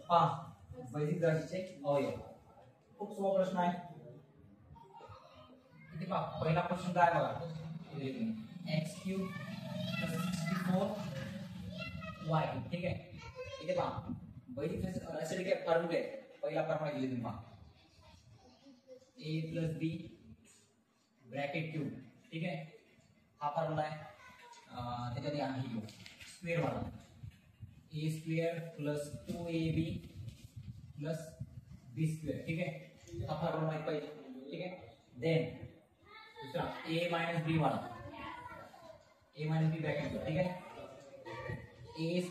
पहा वैदिक राशीचे अवयव खूप सोपा प्रश्न आहे. इथे पहा पहिला प्रश्न काय बघा x³ + 64y ठीक आहे. इथे पहा वैदिक राशीचे काय फॉर्म्युला आहे. पहिला फॉर्म्युला दिले तुम्ही पहा a + b ब्रॅकेट क्यूब ठीक आहे. हा फॉर्म्युला आहे. त्याच्यात आहे घेऊ स्क्वेअर वाला a² + 2ab + b² ठीक आहे. हा फॉर्म्युला माहित पाहिजे ठीक आहे. देन दूसरा a - b वाला a - b ब्रॅकेट ठीक आहे. a² -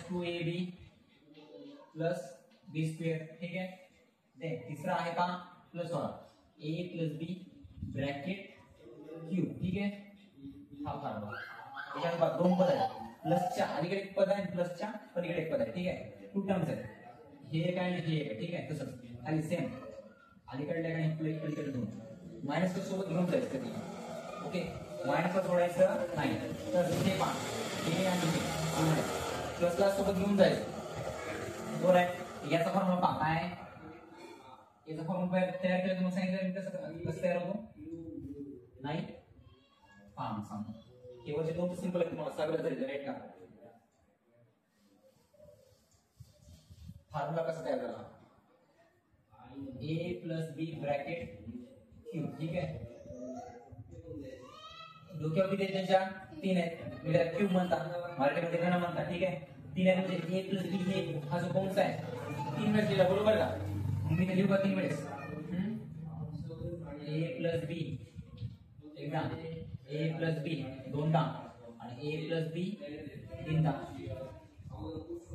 2ab + b² ठीक आहे. देन तिसरा आहे का प्लस वाला a + b ब्रॅकेट क्यूब ठीक आहे. हा फॉर्म्युला याच्यात दोन पद आहेत. प्लसच्या अलीकडे एक पद आहे प्लसच्या पलीकडे एक पद आहे ठीक आहे. टू टर्म्स आहेत. हे एक आहे हे एक आहे ठीक आहे. तसंच खाली सेम अलीकडे आणि पलीकडे दोन मायनस सोबत घेऊन जायचं कधी ओके. मायनसला सोडायचं नाही तर हे पहा हे आणि हे प्लसला सोबत घेऊन जायचं बरोबर आहे. याचा फॉर्म्युला पहा काय याचा फॉर्म्युला तयार केलं तुम्हाला सांगितलं कसं तयार होतो नाही पहा सांग केवळचे दोन सिंपल आहे तुम्हाला सगळं तरी राईट का. फॉर्म्युला कसा तयार झाला a + b ब्रॅकेट क्यूब ठीक आहे. डोक्यावर किती त्यांच्या तीन आहेत म्हणजे क्यूब म्हणतात मराठीमध्ये घन म्हणतात ठीक आहे. तीन आहे म्हणजे a + b हे हा जो कंस आहे तीन वेळेस दिला बरोबर का. मी ते लिहू का तीन वेळेस a + b एकदा a + b दोनदा आणि a + b तीनदा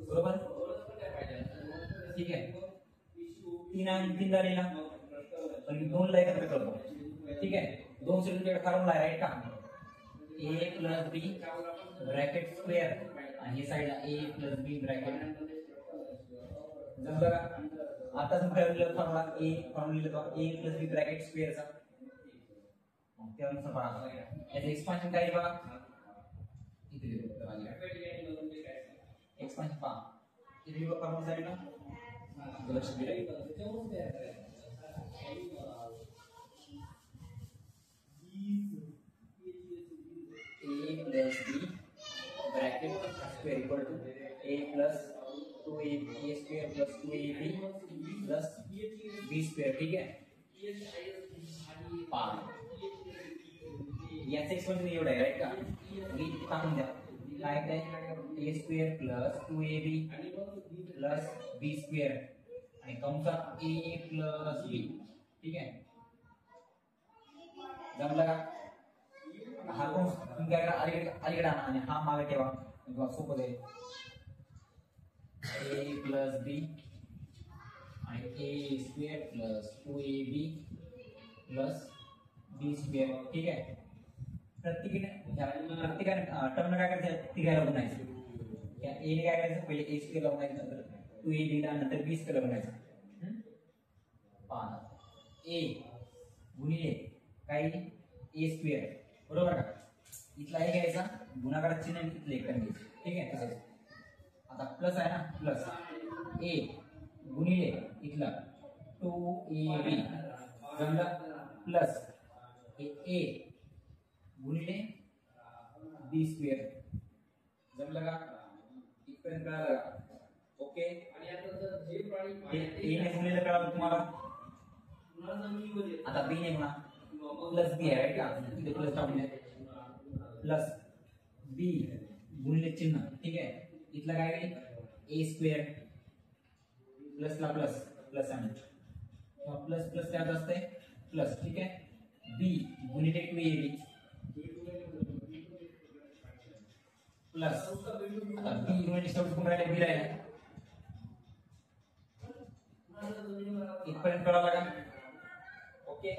बरोबर ठीक आहे. तीन आणि तीनदा लिहिला पण दोन ला एकत्र करतो ठीक आहे. दोन सेंटीमीटर फॉर्म्युला आहे राईट का. a + b ब्रॅकेट स्क्वेअर आणि हे साइडला a + b ब्रॅकेट जमलं का. आता समजा फॉर्म्युला a फॉर्म्युला लिहितो a + b ब्रॅकेट स्क्वेअरचा त्यानुसार पहा याचं एक्सपान्शन काय आहे बघा इथे लिहितो एक्सपान्शन पहा इथे लिहितो फॉर्म्युला साइडला लक्ष दिलं a + b bracket square equal to a + 2ab + 2ab + b² ठीक आहे. पहा याचे एक्सपान्शन एवढं आहे राईट का. मी टाकून द्या काय आहे a² + 2ab + b² आणि कंसात a + b ठीक आहे. जमलं का. हा कंस तुम्ही काय करा अलीकडे आणा आणि हा मागे ठेवा तुम्हाला सोपं जाईल. a + b आणि a² + 2ab + b² ठीक आहे. प्रत्येकाने टर्म काय करायचं तिघायला बनायचं. या a ने काय करायचं पहिले a² ला बनायचं नंतर 2ab ला नंतर b² ला बनायचं. पहा a गुणिले काय a² बरोबर का. इथला a घ्यायचा गुणाकारात चिन्ह इथले एक घ्यायचं ठीक आहे. तसंच आता प्लस आहे ना प्लस a गुणिले इथला 2ab जमलं प्लस a गुणिले b² जमलं का. इथपर्यंत कळालं का ओके. a ने गुणिले कळालं तुम्हाला. आता b ने म्हणा प्लस b आहे राईट का. इथे प्लस टाकून द्या प्लस b गुणिले चिन्ह ठीक आहे. इथला काय आहे a² प्लसला प्लस प्लस आणि प्लस प्लस काय असते प्लस ठीक आहे. b गुणिले 2ab प्लस आता b गुणिले शेवट कोण राहिले b राहिले इथपर्यंत कळाला का ओके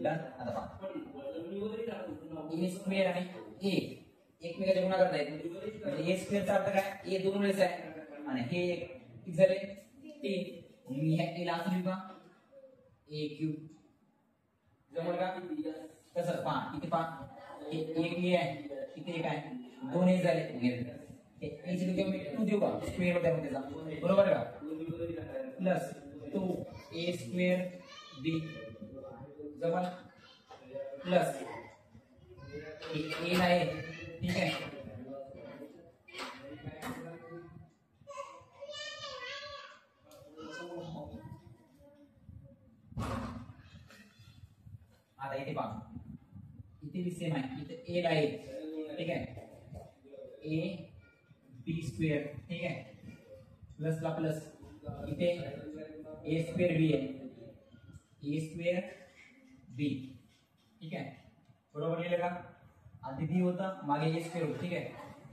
डन. आता पहा a² आणि a एकमेकांच्या गुणा करता येते म्हणजे a² चा अर्थ काय a दोन वेळेस आहे आणि हे एक किती झाले 3 मी ह्या a ला असं लिहू का a³ जमलं का. तसंच पहा इथे पहा हे एक a आहे इथे एक आहे दोन a झाले हे a ची व्हॅल्यू मी 2 देऊ का स्क्वेअर होता त्याचा बरोबर आहे का. प्लस 2a² b जमा प्लस a आहे ठीक आहे आता इथे पहा इथे भी सेम आहे इथे a आहे ठीक आहे a b² ठीक आहे प्लस ला प्लस इथे a² b आहे a² b ठीक आहे बरोबर लिहिलं का आधी b होता मागे a² होता ठीक आहे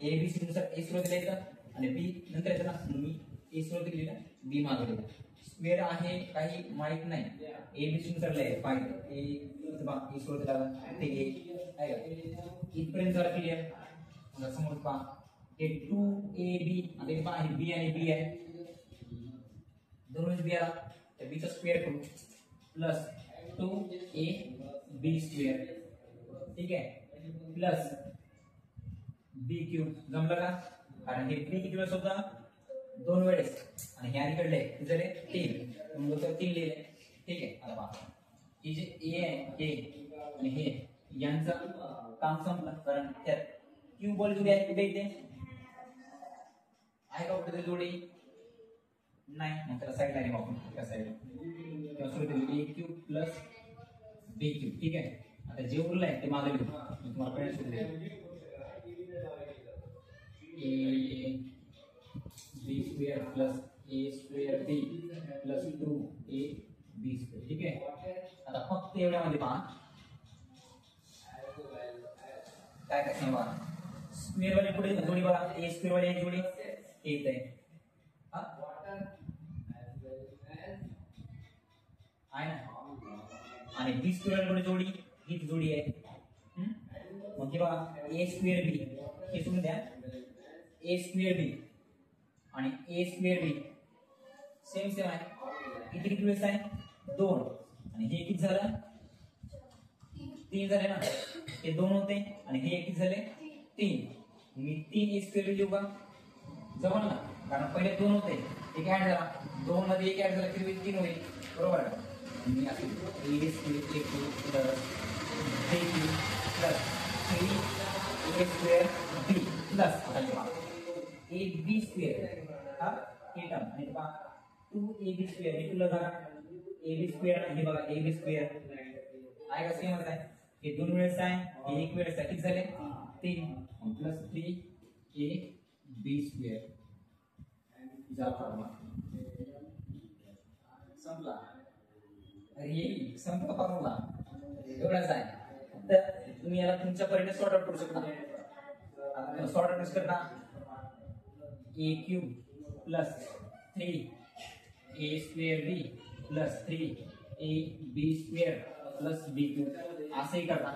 a b c नुसार a सुरुवात लिहायचं आणि b नंतर येतं ना मी a सुरुवात लिहिलं b मागे लिहिलं स्क्वेअर आहे काही माहित नाही a b c नुसार लिहायचं पाहिजे a सुरुवात लागला ते a आहे का इथपर्यंत जरा क्लिअर मग समोर पहा हे 2ab आणि पहा हे b आणि b आहे दोनच b आला तर b चा स्क्वेअर करू प्लस 2ab² ठीक आहे प्लस b³ जमलं का कारण हे b किती वेळेस होता दोन वेळेस आणि हे अलीकडले किती झाले 3 म्हणून तर 3 लिहिले ठीक आहे आता पहा हे जे a आहे हे आणि हे यांचं काम संपलं कारण त्यात क्यू बॉल जोडी आहे कुठे इथे आहे का कुठे जोडी नाही मग त्याला साईडला लिहू आपण त्या साईडला किंवा सुरुवातीला a³ प्लस b³ ठीक आहे आता जे उरलं आहे ते मागे लिहू मी तुम्हाला कळेल सुरू a b² plus a² b plus 2ab² ठीक आहे आता फक्त एवढ्यामध्ये पहा काय काय सांगा स्क्वेअर वाले पुढे जोडी बघा a² वाले एक जोडी येत आहे आहे ना आणि b² वाले जोडी ही जोडी आहे मग हे बघा a² b हे सोडून द्या a² b आणि a² b सेम सेम आहे इथे किती वेळेस आहे 2 आणि हे किती झालं 3 झाले ना हे 2 होते आणि हे किती झाले 3 मी 3 a² b लिहू का जमलं ना कारण पहिले 2 होते एक ऍड झाला 2 मध्ये एक ऍड झाला किती 3 होईल बरोबर आहे मी असं a² plus b³ plus 3a² b plus ab² हा हे टर्म आणि पहा 2ab² हे तुला झाला ab² आणि हे बघा ab² आहे का सेमच आहे हे 2 वेळेस आहे हे 1 वेळेस आहे किती झाले 3 प्लस 3ab² जा फॉर्म्युला संपला अरे संपला फॉर्म्युला एवढाच आहे तर तुम्ही याला तुमच्या परीने सॉर्ट आउट करू शकता सॉर्ट आउट करता a³ plus 3a² b plus 3ab² plus b³ असंही करता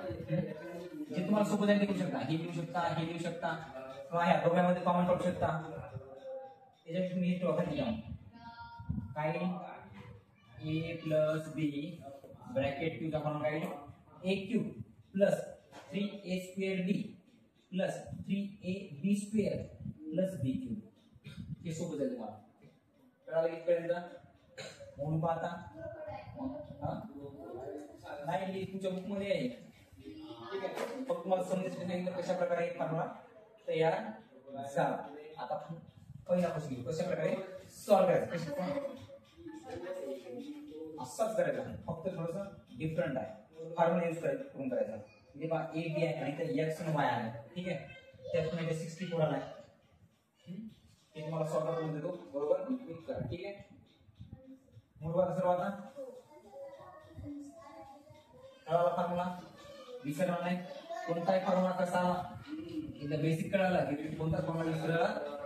जे तुम्हाला सोपं जाईल ते करू शकता हे लिहू शकता हे लिहू शकता किंवा ह्या दोघांमध्ये कॉमन काढू शकता त्याच्यात तुम्ही हे टोकन घ्या काय a plus b bracket q चा फॉर्म्युला काय a³ plus 3a² b plus 3ab² plus b³ हे सोपं जाईल तुम्हाला कळालं इथपर्यंत म्हणून पाहता नाही तुमच्या बुक मध्ये आहे ठीक आहे फक्त तुम्हाला समजेल कशा प्रकारे फॉर्म्युला तयार झाला आता पहिल्यापासून घेऊ कशा प्रकारे सॉल्व्ह करायचं असंच करायचं फक्त थोडंसं डिफरंट आहे फॉर्म्युला यूज करून करायचं म्हणजे बघा ए बी आहे आणि इथे एक्स आणि वाय आहे ठीक आहे त्यातून इथे 64 आला आहे हे तुम्हाला सॉल्व्ह करून देतो बरोबर क्लिक करा ठीक आहे मूळवाद सर्व आता कळाला फॉर्म्युला विसरणार नाही कोणताही फॉर्म्युला कसा एकदा बेसिक कळाला की कोणता फॉर्म्युला विसरायला